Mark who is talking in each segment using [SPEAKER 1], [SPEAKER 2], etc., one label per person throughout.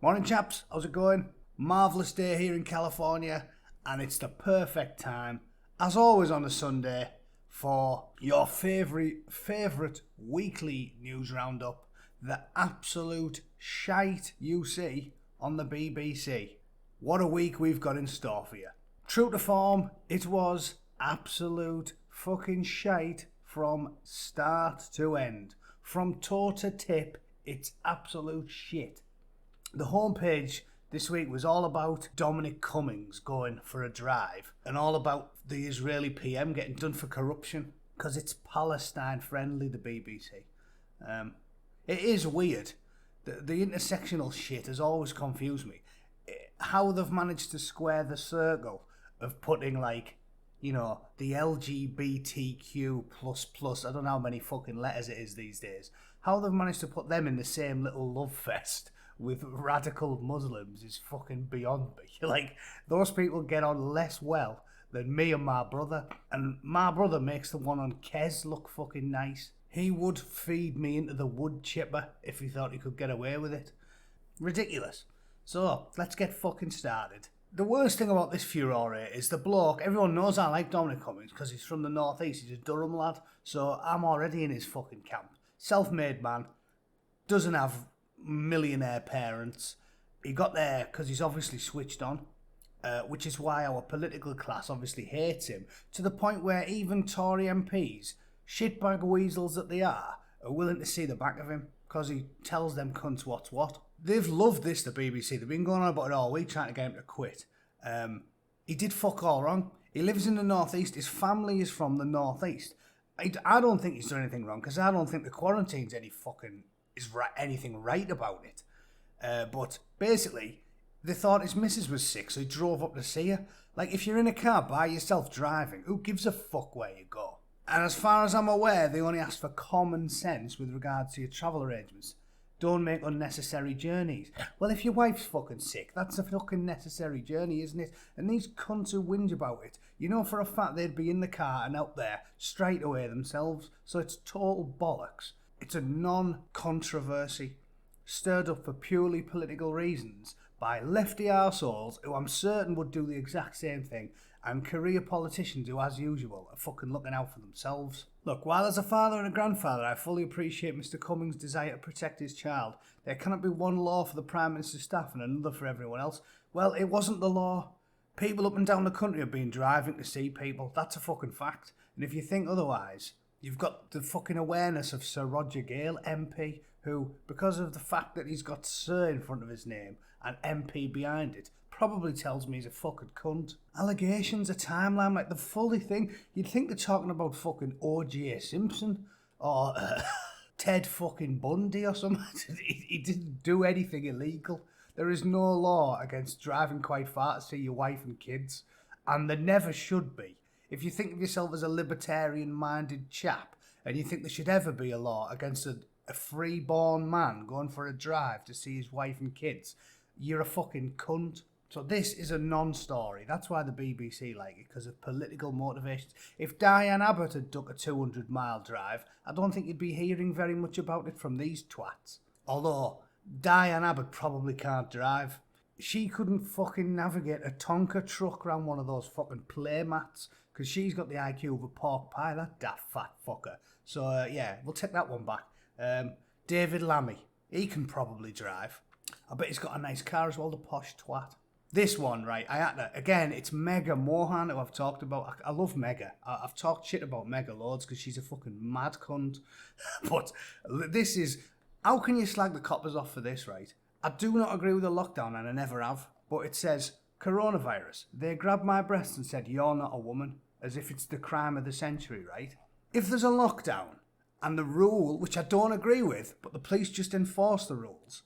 [SPEAKER 1] Morning, chaps. How's it going? Marvellous day here in California, and it's the perfect time, as always on a Sunday, for your favourite weekly news roundup, the absolute shite you see on the BBC. What a week we've got in store for you. True to form, it was absolute fucking shite from start to end. From toe to tip, it's absolute shit. The homepage this week was all about Dominic Cummings going for a drive and all about the Israeli PM getting done for corruption because it's Palestine friendly, the BBC. It is weird. The intersectional shit has always confused me. How they've managed to square the circle of putting, like, you know, the LGBTQ++, I don't know how many fucking letters it is these days, how they've managed to put them in the same little love fest with radical Muslims is fucking beyond me. Like, those people get on less well than me and my brother. And my brother makes the one on Kes look fucking nice. He would feed me into the wood chipper if he thought he could get away with it. Ridiculous. So, let's get fucking started. The worst thing about this furore is the bloke. Everyone knows I like Dominic Cummings because he's from the northeast. He's a Durham lad. So I'm already in his fucking camp. Self-made man. Doesn't have millionaire parents. He got there because he's obviously switched on, which is why our political class obviously hates him, to the point where even Tory MPs, shitbag weasels that they are willing to see the back of him because he tells them cunts what's what. They've loved this, the BBC. They've been going on about it all week trying to get him to quit. He did fuck all wrong. He lives in the northeast. His family is from the northeast. I don't think he's done anything wrong because I don't think the quarantine's anything right about it. But basically, they thought his missus was sick, so he drove up to see her. Like, if you're in a car by yourself driving, who gives a fuck where you go? And as far as I'm aware, they only ask for common sense with regards to your travel arrangements. Don't make unnecessary journeys. Well, if your wife's fucking sick, that's a fucking necessary journey, isn't it? And these cunts who whinge about it, you know for a fact they'd be in the car and out there straight away themselves. So it's total bollocks. It's a non-controversy, stirred up for purely political reasons by lefty arseholes who I'm certain would do the exact same thing, and career politicians who, as usual, are fucking looking out for themselves. Look, while as a father and a grandfather I fully appreciate Mr Cummings' desire to protect his child, there cannot be one law for the Prime Minister's staff and another for everyone else. Well, it wasn't the law. People up and down the country have been driving to see people. That's a fucking fact. And if you think otherwise, you've got the fucking awareness of Sir Roger Gale, MP, who, because of the fact that he's got Sir in front of his name and MP behind it, probably tells me he's a fucking cunt. Allegations, a timeline, like the fully thing. You'd think they're talking about fucking O.J. Simpson or Ted fucking Bundy or something. He didn't do anything illegal. There is no law against driving quite far to see your wife and kids, and there never should be. If you think of yourself as a libertarian-minded chap and you think there should ever be a law against a free-born man going for a drive to see his wife and kids, you're a fucking cunt. So this is a non-story. That's why the BBC like it, because of political motivations. If Diane Abbott had took a 200-mile drive, I don't think you'd be hearing very much about it from these twats. Although, Diane Abbott probably can't drive. She couldn't fucking navigate a Tonka truck around one of those fucking play mats, because she's got the IQ of a pork pie, that daft fat fucker. So, yeah, we'll take that one back. David Lammy, he can probably drive. I bet he's got a nice car as well, the posh twat. This one, right, again, it's Mega Mohan who I've talked about. I love Mega. I've talked shit about Mega loads because she's a fucking mad cunt. But this is, how can you slag the coppers off for this, right? I do not agree with the lockdown, and I never have. But it says, coronavirus. They grabbed my breasts and said, you're not a woman, as if it's the crime of the century, right? If there's a lockdown, and the rule, which I don't agree with, but the police just enforce the rules,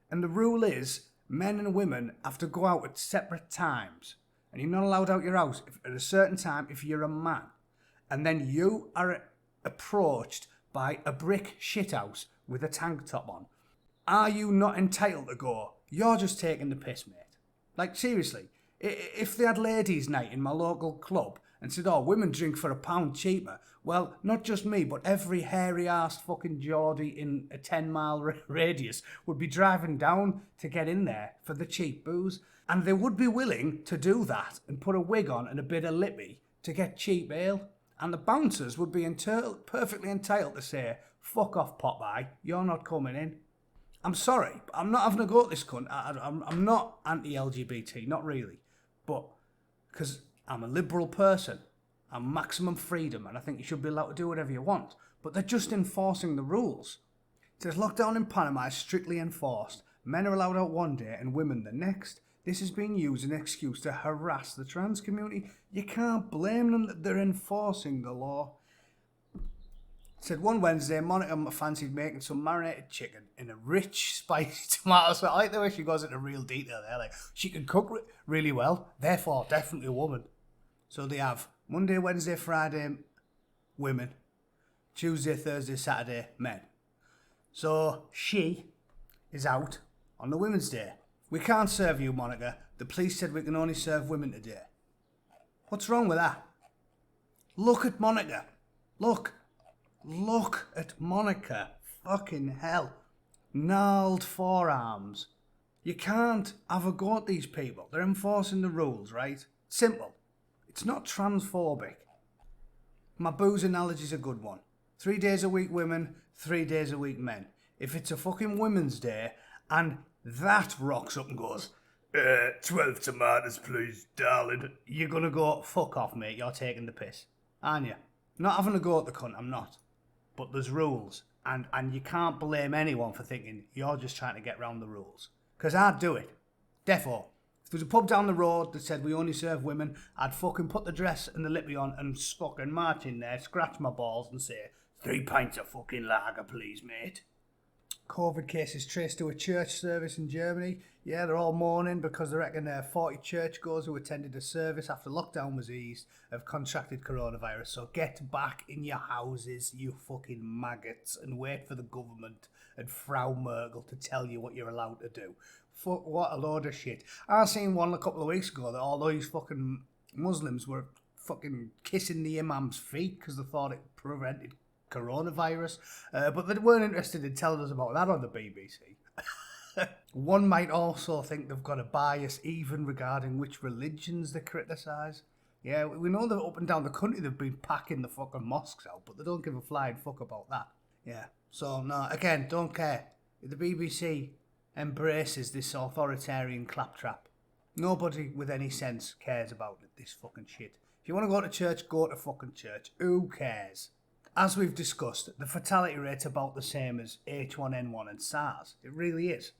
[SPEAKER 1] and the rule is, men and women have to go out at separate times, and you're not allowed out your house at a certain time if you're a man. And then you are approached by a brick shithouse with a tank top on. Are you not entitled to go? You're just taking the piss, mate. Like, seriously, if they had ladies' night in my local club and said, oh, women drink for £1 cheaper. Well, not just me, but every hairy-arsed fucking Geordie in a 10-mile radius would be driving down to get in there for the cheap booze. And they would be willing to do that and put a wig on and a bit of lippy to get cheap ale. And the bouncers would be perfectly entitled to say, fuck off, Popeye, you're not coming in. I'm sorry, but I'm not having a go at this cunt. I'm not anti-LGBT, not really. But, because I'm a liberal person, I'm maximum freedom, and I think you should be allowed to do whatever you want. But they're just enforcing the rules. It says lockdown in Panama is strictly enforced. Men are allowed out one day and women the next. This is being used as an excuse to harass the trans community. You can't blame them that they're enforcing the law. It said one Wednesday, Monica fancied making some marinated chicken in a rich, spicy tomato sauce. I like the way she goes into real detail there. Like, she can cook really well, therefore definitely a woman. So they have Monday, Wednesday, Friday, women. Tuesday, Thursday, Saturday, men. So she is out on the Women's Day. We can't serve you, Monica. The police said we can only serve women today. What's wrong with that? Look at Monica. Look at Monica. Fucking hell. Gnarled forearms. You can't have a go at these people. They're enforcing the rules, right? Simple. It's not transphobic. My booze analogy's a good one. 3 days a week women, 3 days a week men. If it's a fucking Women's Day and that rocks up and goes, 12 tomatoes please, darling, you're gonna go, fuck off mate, you're taking the piss, aren't you? Not having a go at the cunt, I'm not. But there's rules, and you can't blame anyone for thinking you're just trying to get round the rules. Because I'd do it. Therefore, if there's a pub down the road that said we only serve women, I'd fucking put the dress and the lippy on and fucking march in there, scratch my balls and say, 3 pints of fucking lager please mate. COVID cases traced to a church service in Germany. Yeah, they're all mourning because they reckon 40 churchgoers who attended a service after lockdown was eased have contracted coronavirus. So get back in your houses, you fucking maggots, and wait for the government and Frau Merkel to tell you what you're allowed to do. Fuck, what a load of shit. I seen one a couple of weeks ago that all these fucking Muslims were fucking kissing the imam's feet because they thought it prevented coronavirus, but they weren't interested in telling us about that on the BBC. One might also think they've got a bias even regarding which religions they criticise. Yeah, we know that up and down the country they've been packing the fucking mosques out, but they don't give a flying fuck about that. Yeah, so no, again, don't care. The BBC embraces this authoritarian claptrap. Nobody with any sense cares about this fucking shit. If you want to go to church, go to fucking church. Who cares? As we've discussed, the fatality rate's about the same as H1N1 and SARS. It really is.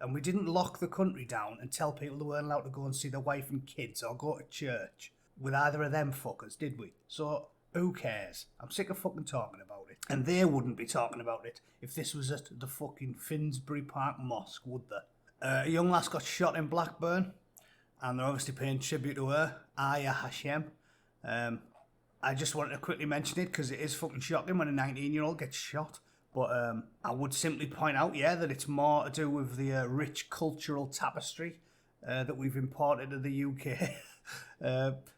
[SPEAKER 1] And we didn't lock the country down and tell people they weren't allowed to go and see their wife and kids or go to church with either of them fuckers, did we? So, who cares? I'm sick of fucking talking about it. And they wouldn't be talking about it if this was at the fucking Finsbury Park Mosque, would they? A young lass got shot in Blackburn, and they're obviously paying tribute to her, Aya Hashem. I just wanted to quickly mention it because it is fucking shocking when a 19-year-old gets shot. But I would simply point out, yeah, that it's more to do with the rich cultural tapestry that we've imported to the UK.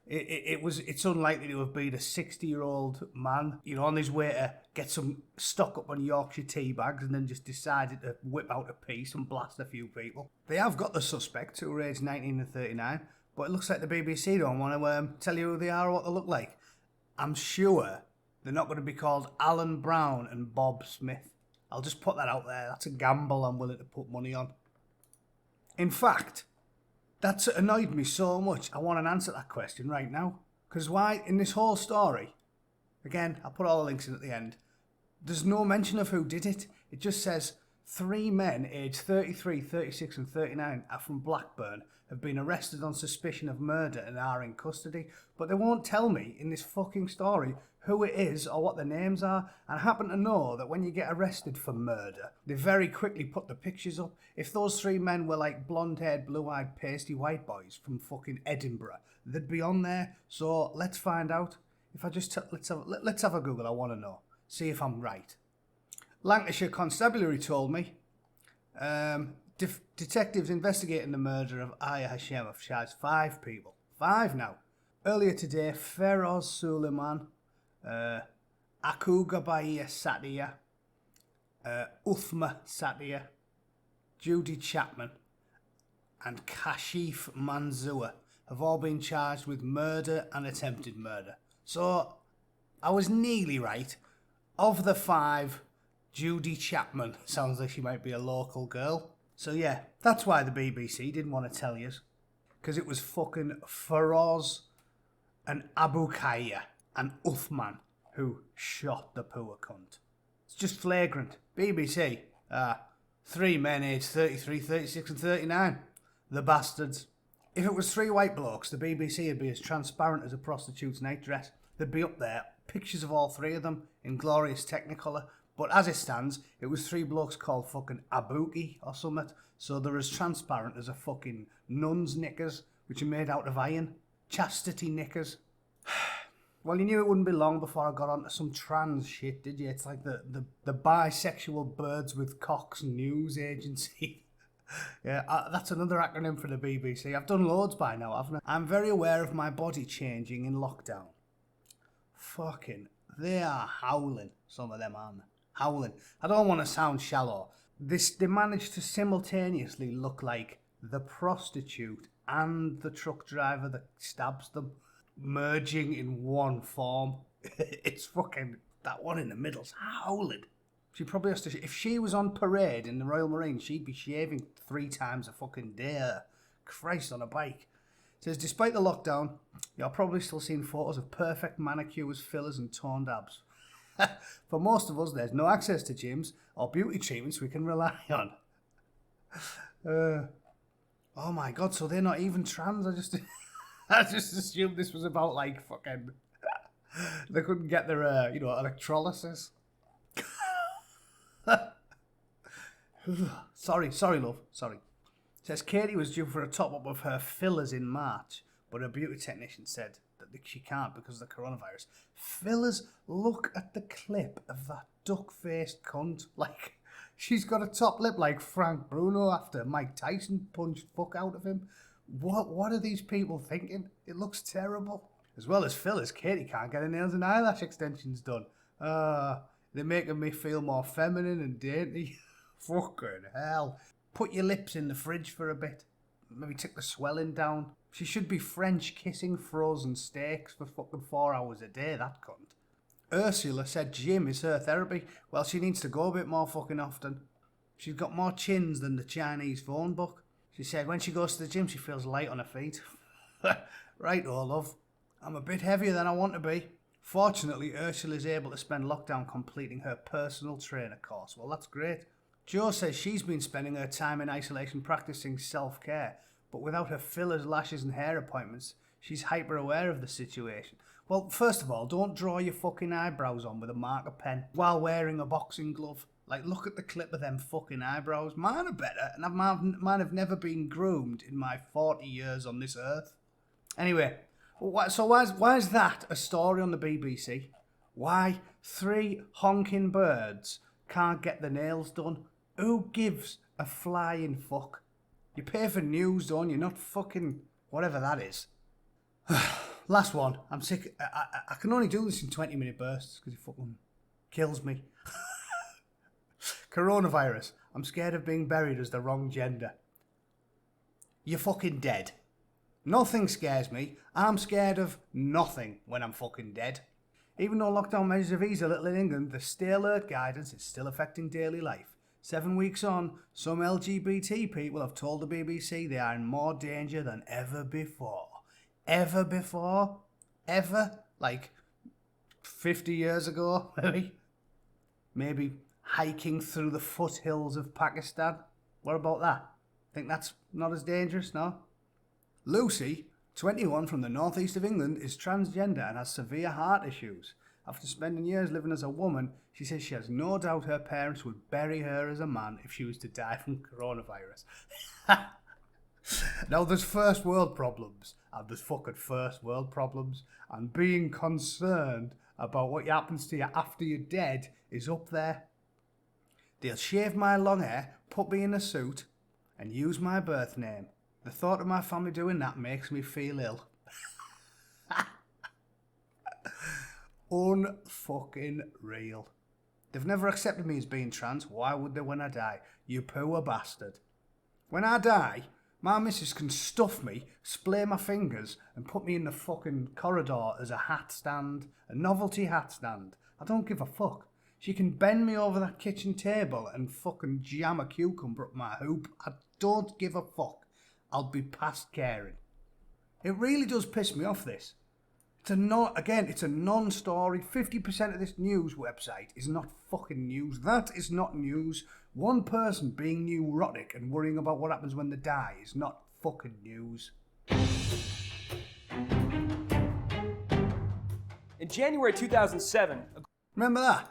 [SPEAKER 1] It's unlikely to have been a 60-year-old man, you know, on his way to get some stock up on Yorkshire tea bags and then just decided to whip out a piece and blast a few people. They have got the suspects who are aged 19 and 39, but it looks like the BBC don't want to tell you who they are or what they look like. I'm sure they're not going to be called Alan Brown and Bob Smith. I'll just put that out there. That's a gamble I'm willing to put money on. In fact, that's annoyed me so much, I want an answer to that question right now. Because why, in this whole story, again, I'll put all the links in at the end, there's no mention of who did it. It just says 3 men aged 33, 36 and 39 are from Blackburn have been arrested on suspicion of murder and are in custody. But they won't tell me in this fucking story who it is or what their names are. And I happen to know that when you get arrested for murder, they very quickly put the pictures up. If those 3 men were like blonde-haired, blue-eyed, pasty white boys from fucking Edinburgh, they'd be on there. So let's find out. If I just let's have a Google. I want to know. See if I'm right. Lancashire Constabulary told me. Detectives investigating the murder of Aya Hashem have charged 5 people. 5 now. Earlier today, Feroz Suleiman, Akuga Bahia Satia, Uthma Satia, Judy Chapman, and Kashif Manzoor have all been charged with murder and attempted murder. So, I was nearly right. Of the 5, Judy Chapman sounds like she might be a local girl. So yeah, that's why the BBC didn't want to tell you. Because it was fucking Feroz and Abu Kaya and Uthman who shot the poor cunt. It's just flagrant. BBC. 3 men aged 33, 36 and 39. The bastards. If it was 3 white blokes, the BBC would be as transparent as a prostitute's nightdress. There'd be up there pictures of all 3 of them in glorious technicolor. But as it stands, it was 3 blokes called fucking Abuki or something. So they're as transparent as a fucking nun's knickers, which are made out of iron. Chastity knickers. Well, you knew it wouldn't be long before I got onto some trans shit, did you? It's like the Bisexual Birds with Cocks News Agency. Yeah, that's another acronym for the BBC. I've done loads by now, haven't I? I'm very aware of my body changing in lockdown. Fucking, they are howling, some of them, aren't they? Howling. I don't want to sound shallow. They managed to simultaneously look like the prostitute and the truck driver that stabs them, merging in one form. It's fucking, that one in the middle's howling. She probably has to, if she was on parade in the Royal Marines, she'd be shaving 3 times a fucking day. Christ, on a bike. It says, despite the lockdown, you're probably still seeing photos of perfect manicures, fillers and toned abs. For most of us, there's no access to gyms or beauty treatments we can rely on. Oh my god, so they're not even trans? I just assumed this was about like fucking... they couldn't get their, electrolysis. Sorry, love, sorry. It says Katie was due for a top-up of her fillers in March, but her beauty technician said that she can't because of the coronavirus. Fillers, look at the clip of that duck-faced cunt. Like, she's got a top lip like Frank Bruno after Mike Tyson punched fuck out of him. What are these people thinking? It looks terrible. As well as fillers, Katie can't get her nails and eyelash extensions done. They're making me feel more feminine and dainty. Fucking hell. Put your lips in the fridge for a bit. Maybe take the swelling down. She should be French kissing frozen steaks for fucking 4 hours a day, that cunt. Ursula said gym is her therapy. Well, she needs to go a bit more fucking often. She's got more chins than the Chinese phone book. She said when she goes to the gym, she feels light on her feet. Right, oh love. I'm a bit heavier than I want to be. Fortunately, Ursula is able to spend lockdown completing her personal trainer course. Well, that's great. Jo says she's been spending her time in isolation practicing self-care, but without her fillers, lashes and hair appointments, she's hyper-aware of the situation. Well, first of all, don't draw your fucking eyebrows on with a marker pen while wearing a boxing glove. Like, look at the clip of them fucking eyebrows. Mine are better, and mine have never been groomed in my 40 years on this earth. Anyway, so why is that a story on the BBC? Why 3 honking birds can't get their nails done? Who gives a flying fuck? You pay for news, don't you? Not fucking whatever that is. Last one. I'm sick. I can only do this in 20-minute bursts because it fucking kills me. Coronavirus. I'm scared of being buried as the wrong gender. You're fucking dead. Nothing scares me. I'm scared of nothing when I'm fucking dead. Even though lockdown measures have eased a little in England, the stay alert guidance is still affecting daily life. 7 weeks on, some LGBT people have told the BBC they are in more danger than ever before. Ever before? Ever? Like 50 years ago, maybe? Maybe hiking through the foothills of Pakistan? What about that? Think that's not as dangerous, no? Lucy, 21 from the northeast of England, is transgender and has severe heart issues. After spending years living as a woman, she says she has no doubt her parents would bury her as a man if she was to die from coronavirus. Now, there's first world problems, and there's fucking first world problems, and being concerned about what happens to you after you're dead is up there. They'll shave my long hair, put me in a suit, and use my birth name. The thought of my family doing that makes me feel ill. unfucking real. They've never accepted me as being trans. Why would they when I die? You poor bastard. When I die, my missus can stuff me, splay my fingers, and put me in the fucking corridor as a hat stand, a novelty hat stand. I don't give a fuck. She can bend me over that kitchen table and fucking jam a cucumber up my hoop. I don't give a fuck. I'll be past caring. It really does piss me off, this. It's a non-story. 50% of this news website is not fucking news. That is not news. One person being neurotic and worrying about what happens when they die is not fucking news.
[SPEAKER 2] In January 2007...
[SPEAKER 1] Remember that?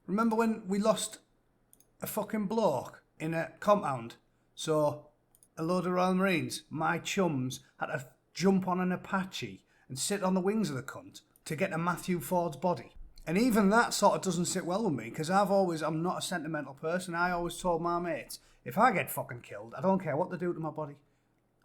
[SPEAKER 1] Remember when we lost a fucking bloke in a compound? So, a load of Royal Marines, my chums, had to jump on an Apache and sit on the wings of the cunt to get to Matthew Ford's body. And even that sort of doesn't sit well with me, because I'm not a sentimental person. I always told my mates, if I get fucking killed, I don't care what they do to my body.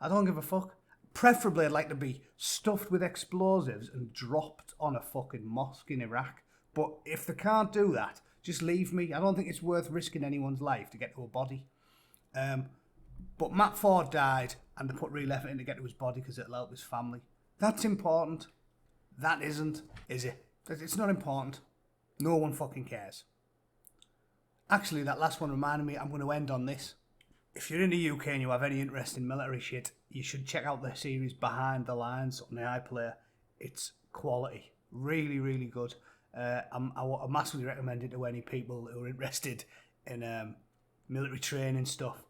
[SPEAKER 1] I don't give a fuck. Preferably, I'd like to be stuffed with explosives and dropped on a fucking mosque in Iraq. But if they can't do that, just leave me. I don't think it's worth risking anyone's life to get to a body. But Matt Ford died, and they put real effort in to get to his body because it'll help his family. That's important. That isn't, is it? It's not important. No one fucking cares. Actually, that last one reminded me, I'm going to end on this. If you're in the UK and you have any interest in military shit, you should check out the series Behind the Lines on the iPlayer. It's quality. Really, really good. I massively recommend it to any people who are interested in military training stuff.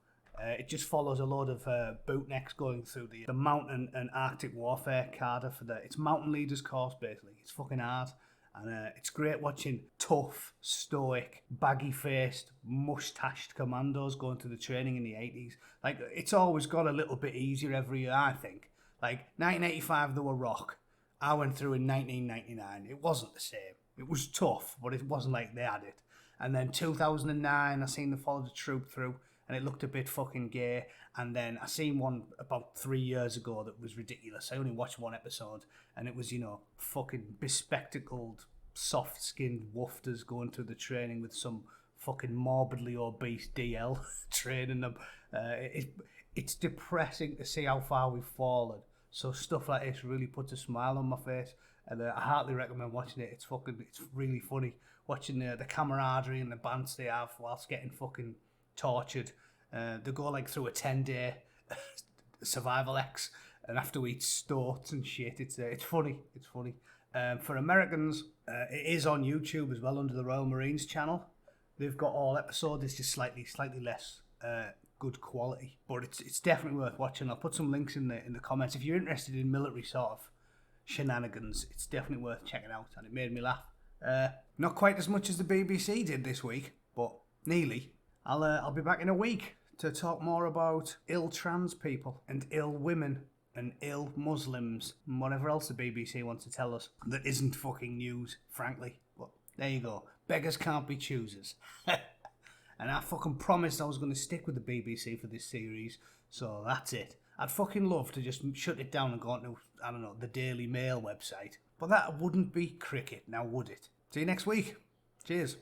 [SPEAKER 1] It just follows a load of bootnecks going through the mountain and Arctic warfare cadre it's mountain leaders course basically. It's fucking hard, and it's great watching tough, stoic, baggy-faced, mustached commandos going through the training in the 80s. Like, it's always got a little bit easier every year, I think. Like 1985 they were rock. I went through in 1999. It wasn't the same. It was tough, but it wasn't like they had it. And then 2009 I seen the Follow the Troop through, and it looked a bit fucking gay. And then I seen one about 3 years ago that was ridiculous. I only watched one episode, and it was, fucking bespectacled, soft-skinned woofers going through the training with some fucking morbidly obese DL training them. It's depressing to see how far we've fallen. So stuff like this really puts a smile on my face, and I heartily recommend watching it. It's really funny watching the camaraderie and the bands they have whilst getting fucking tortured. They go like through a 10-day survival X, and have to eat stoats and shit. It's funny. It's funny. For Americans, it is on YouTube as well under the Royal Marines channel. They've got all episodes. It's just slightly less good quality, but it's definitely worth watching. I'll put some links in the comments if you're interested in military sort of shenanigans. It's definitely worth checking out, and it made me laugh. Not quite as much as the BBC did this week, but nearly. I'll be back in a week to talk more about ill trans people and ill women and ill Muslims and whatever else the BBC wants to tell us that isn't fucking news, frankly. But there you go. Beggars can't be choosers. And I fucking promised I was going to stick with the BBC for this series, so that's it. I'd fucking love to just shut it down and go on to, I don't know, the Daily Mail website. But that wouldn't be cricket, now would it? See you next week. Cheers.